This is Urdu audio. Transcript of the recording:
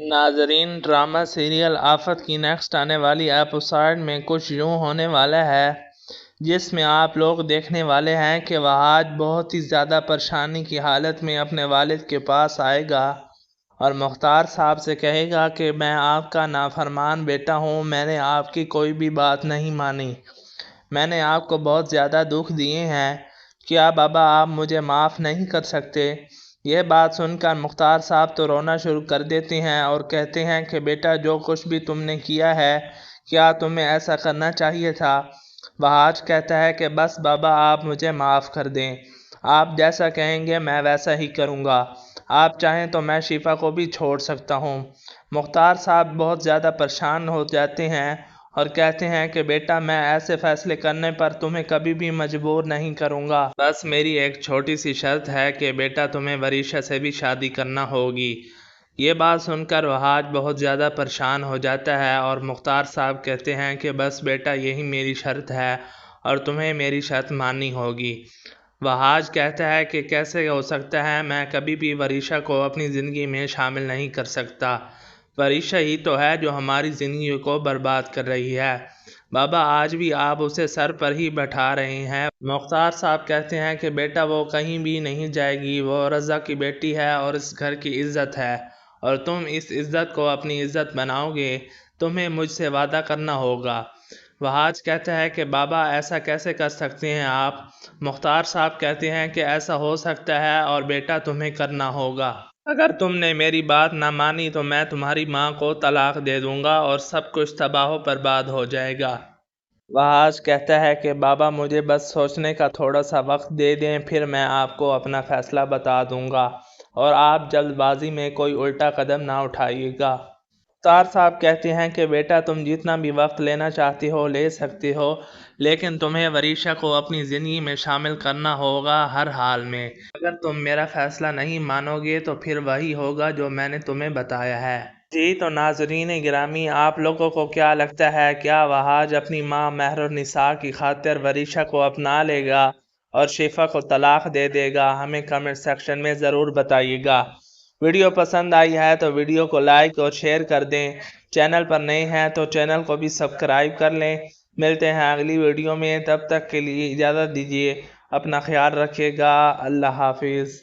ناظرین، ڈرامہ سیریل آفت کی نیکسٹ آنے والی ایپیسوڈ میں کچھ یوں ہونے والا ہے جس میں آپ لوگ دیکھنے والے ہیں کہ وہ آج بہت ہی زیادہ پریشانی کی حالت میں اپنے والد کے پاس آئے گا اور مختار صاحب سے کہے گا کہ میں آپ کا نافرمان بیٹا ہوں، میں نے آپ کی کوئی بھی بات نہیں مانی، میں نے آپ کو بہت زیادہ دکھ دیے ہیں، کیا بابا آپ مجھے معاف نہیں کر سکتے؟ یہ بات سن کر مختار صاحب تو رونا شروع کر دیتے ہیں اور کہتے ہیں کہ بیٹا جو کچھ بھی تم نے کیا ہے کیا تمہیں ایسا کرنا چاہیے تھا؟ وہاج کہتا ہے کہ بس بابا آپ مجھے معاف کر دیں، آپ جیسا کہیں گے میں ویسا ہی کروں گا، آپ چاہیں تو میں شفا کو بھی چھوڑ سکتا ہوں۔ مختار صاحب بہت زیادہ پریشان ہو جاتے ہیں اور کہتے ہیں کہ بیٹا میں ایسے فیصلے کرنے پر تمہیں کبھی بھی مجبور نہیں کروں گا، بس میری ایک چھوٹی سی شرط ہے کہ بیٹا تمہیں وریشا سے بھی شادی کرنا ہوگی۔ یہ بات سن کر وہاج بہت زیادہ پریشان ہو جاتا ہے اور مختار صاحب کہتے ہیں کہ بس بیٹا یہی میری شرط ہے اور تمہیں میری شرط ماننی ہوگی۔ وہاج کہتا ہے کہ کیسے ہو سکتا ہے، میں کبھی بھی وریشا کو اپنی زندگی میں شامل نہیں کر سکتا، وریشا ہی تو ہے جو ہماری زندگی کو برباد کر رہی ہے، بابا آج بھی آپ اسے سر پر ہی بٹھا رہے ہیں۔ مختار صاحب کہتے ہیں کہ بیٹا وہ کہیں بھی نہیں جائے گی، وہ رضا کی بیٹی ہے اور اس گھر کی عزت ہے اور تم اس عزت کو اپنی عزت بناؤ گے، تمہیں مجھ سے وعدہ کرنا ہوگا۔ وہاج کہتا ہے کہ بابا ایسا کیسے کر سکتے ہیں آپ؟ مختار صاحب کہتے ہیں کہ ایسا ہو سکتا ہے اور بیٹا تمہیں کرنا ہوگا، اگر تم نے میری بات نہ مانی تو میں تمہاری ماں کو طلاق دے دوں گا اور سب کچھ تباہ و برباد ہو جائے گا۔ وہاج کہتا ہے کہ بابا مجھے بس سوچنے کا تھوڑا سا وقت دے دیں، پھر میں آپ کو اپنا فیصلہ بتا دوں گا اور آپ جلد بازی میں کوئی الٹا قدم نہ اٹھائیے گا۔ مختار صاحب کہتے ہیں کہ بیٹا تم جتنا بھی وقت لینا چاہتے ہو لے سکتے ہو، لیکن تمہیں وریشا کو اپنی زندگی میں شامل کرنا ہوگا ہر حال میں، اگر تم میرا فیصلہ نہیں مانو گے تو پھر وہی ہوگا جو میں نے تمہیں بتایا ہے۔ جی تو ناظرین گرامی، آپ لوگوں کو کیا لگتا ہے، کیا وہاج اپنی ماں مہر النساء کی خاطر وریشا کو اپنا لے گا اور شفا کو طلاق دے دے گا؟ ہمیں کمنٹ سیکشن میں ضرور بتائیے گا۔ ویڈیو پسند آئی ہے تو ویڈیو کو لائک اور شیئر کر دیں، چینل پر نئے ہیں تو چینل کو بھی سبسکرائب کر لیں۔ ملتے ہیں اگلی ویڈیو میں، تب تک کے لیے اجازت دیجیے، اپنا خیال رکھیے گا، اللہ حافظ۔